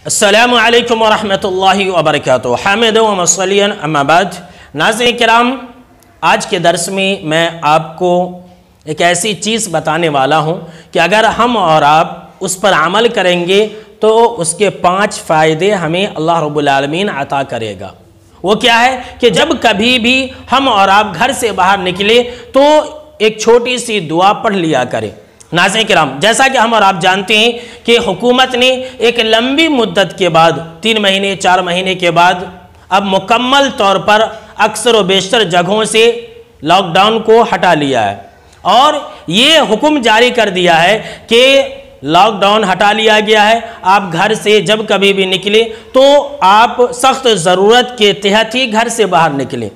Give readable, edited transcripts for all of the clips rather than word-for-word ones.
अस्सलामु अलैकुम वरहमतुल्लाहि वबरकातुहू। हामिद व मुसल्लियन अम्मा बाद। नाज़रीन किराम, आज के दर्स में मैं आपको एक ऐसी चीज़ बताने वाला हूँ कि अगर हम और आप उस पर अमल करेंगे तो उसके 5 फ़ायदे हमें अल्लाह रब्बुल आलमीन अता करेगा। वो क्या है कि जब कभी भी हम और आप घर से बाहर निकले तो एक छोटी सी दुआ पढ़ लिया करें। नाज़रीन किराम, जैसा कि हम और आप जानते हैं कि हुकूमत ने एक लंबी मुद्दत के बाद 3 महीने 4 महीने के बाद अब मुकम्मल तौर पर अक्सर व बेशतर जगहों से लॉकडाउन को हटा लिया है और ये हुक्म जारी कर दिया है कि लॉकडाउन हटा लिया गया है। आप घर से जब कभी भी निकले तो आप सख्त ज़रूरत के तहत ही घर से बाहर निकलें।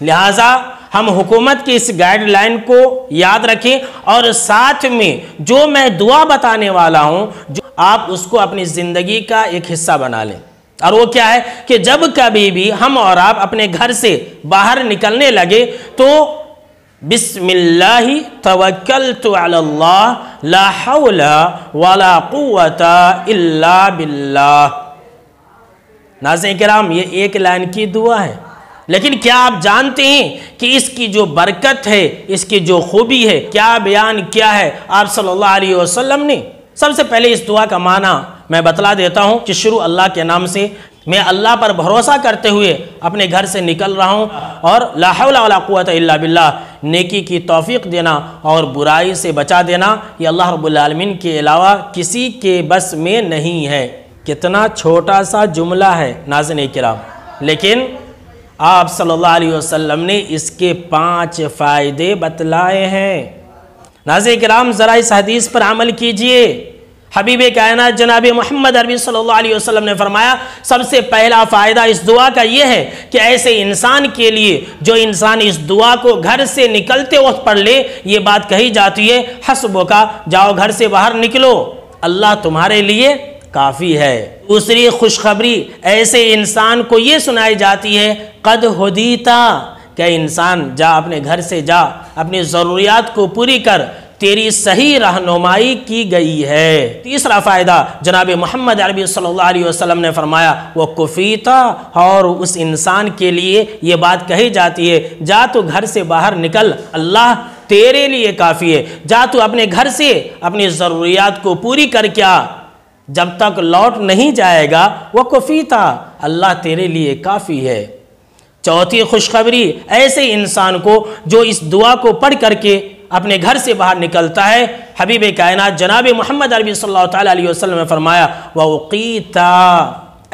लिहाजा हम हुकूमत की इस गाइडलाइन को याद रखें और साथ में जो मैं दुआ बताने वाला हूं, जो आप उसको अपनी ज़िंदगी का एक हिस्सा बना लें। और वो क्या है कि जब कभी भी हम और आप अपने घर से बाहर निकलने लगे तो बिस्मिल्लाहि तवक्कलतु अलल्लाह ला हौला वला कुव्वता इल्ला बिल्लाह। नाज़रीन किराम, ये एक लाइन की दुआ है, लेकिन क्या आप जानते हैं कि इसकी जो बरकत है, इसकी जो खूबी है, क्या बयान क्या है आप सल्लल्लाहु अलैहि वसल्लम ने। सबसे पहले इस दुआ का माना मैं बतला देता हूं कि शुरू अल्लाह के नाम से। मैं अल्लाह पर भरोसा करते हुए अपने घर से निकल रहा हूं और ला हौला वला कुव्वता इल्ला बिल्लाह, नेकी की तौफीक देना और बुराई से बचा देना ये अल्लाह रब्बुल आलमीन के अलावा किसी के बस में नहीं है। कितना छोटा सा जुमला है नाज़रीन किराम, लेकिन आप सल्लल्लाहु अलैहि वसल्लम ने इसके 5 फ़ायदे बतलाए हैं। नाज़रीन किराम, ज़रा इस हदीस पर अमल कीजिए। हबीब कायनात जनाब मोहम्मद अरबी सल्लल्लाहु अलैहि वसल्लम ने फरमाया, सबसे पहला फ़ायदा इस दुआ का यह है कि ऐसे इंसान के लिए जो इंसान इस दुआ को घर से निकलते वक्त पढ़ ले, ये बात कही जाती है, हस्बुका, जाओ घर से बाहर निकलो, अल्लाह तुम्हारे लिए काफ़ी है। दूसरी खुशखबरी ऐसे इंसान को ये सुनाई जाती है, कद हुदीता, क्या इंसान जा, अपने घर से जा, अपनी ज़रूरियात को पूरी कर, तेरी सही रहनुमाई की गई है। तीसरा फ़ायदा जनाब मोहम्मद अरबी सल्लल्लाहु अलैहि वसल्लम ने फरमाया, वो कुफीता, और उस इंसान के लिए ये बात कही जाती है, जा तू घर से बाहर निकल, अल्लाह तेरे लिए काफ़ी है। जा तू अपने घर से अपनी ज़रूरियात को पूरी कर, क्या जब तक लौट नहीं जाएगा वो कुफीता, अल्लाह तेरे लिए काफ़ी है। चौथी खुशखबरी ऐसे इंसान को जो इस दुआ को पढ़ करके अपने घर से बाहर निकलता है, हबीब कायनात जनाब मोहम्मद अरबी सल्लल्लाहु ताला अलैहि वसल्लम ने फरमाया, वक़ीता,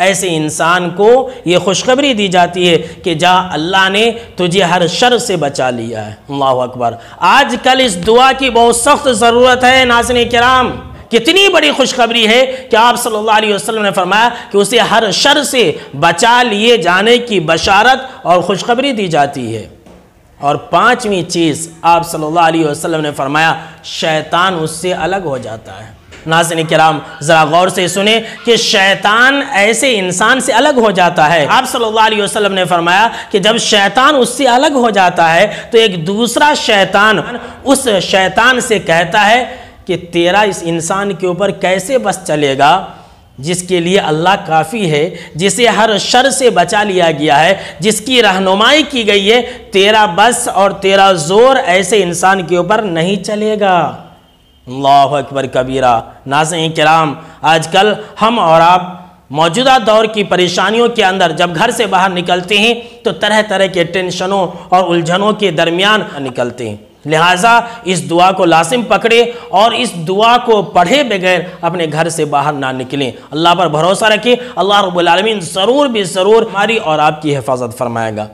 ऐसे इंसान को ये खुशखबरी दी जाती है कि जा, अल्लाह ने तुझे हर शर से बचा लिया है। अल्लाहु अकबर। आजकल इस दुआ की बहुत सख्त ज़रूरत है नाज़रीन किराम। कितनी बड़ी खुशखबरी है कि आप सल्लल्लाहु अलैहि वसल्लम ने फरमाया कि उसे हर शर से बचा लिए जाने की बशारत और खुशखबरी दी जाती है। और 5वीं चीज़ आप सल्लल्लाहु अलैहि वसल्लम ने फरमाया, शैतान उससे अलग हो जाता है। नाज़रीन किराम, ज़रा गौर से सुने कि शैतान ऐसे इंसान से अलग हो जाता है। आप सल्लल्लाहु अलैहि वसल्लम ने फरमाया कि जब शैतान उससे अलग हो जाता है तो एक दूसरा शैतान उस शैतान से कहता है कि तेरा इस इंसान के ऊपर कैसे बस चलेगा जिसके लिए अल्लाह काफ़ी है, जिसे हर शर से बचा लिया गया है, जिसकी रहनुमाई की गई है, तेरा बस और तेरा जोर ऐसे इंसान के ऊपर नहीं चलेगा। अल्लाहु अकबर कबीरा। नाज़रीन किराम, आजकल हम और आप मौजूदा दौर की परेशानियों के अंदर जब घर से बाहर निकलते हैं तो तरह तरह के टेंशनों और उलझनों के दरमियान निकलते हैं। लिहाजा इस दुआ को लाजिम पकड़े और इस दुआ को पढ़े बगैर अपने घर से बाहर ना निकलें। अल्लाह पर भरोसा रखें, अल्लाह रब्बुल आलमीन ज़रूर भी ज़रूर हमारी और आपकी हिफाजत फरमाएगा।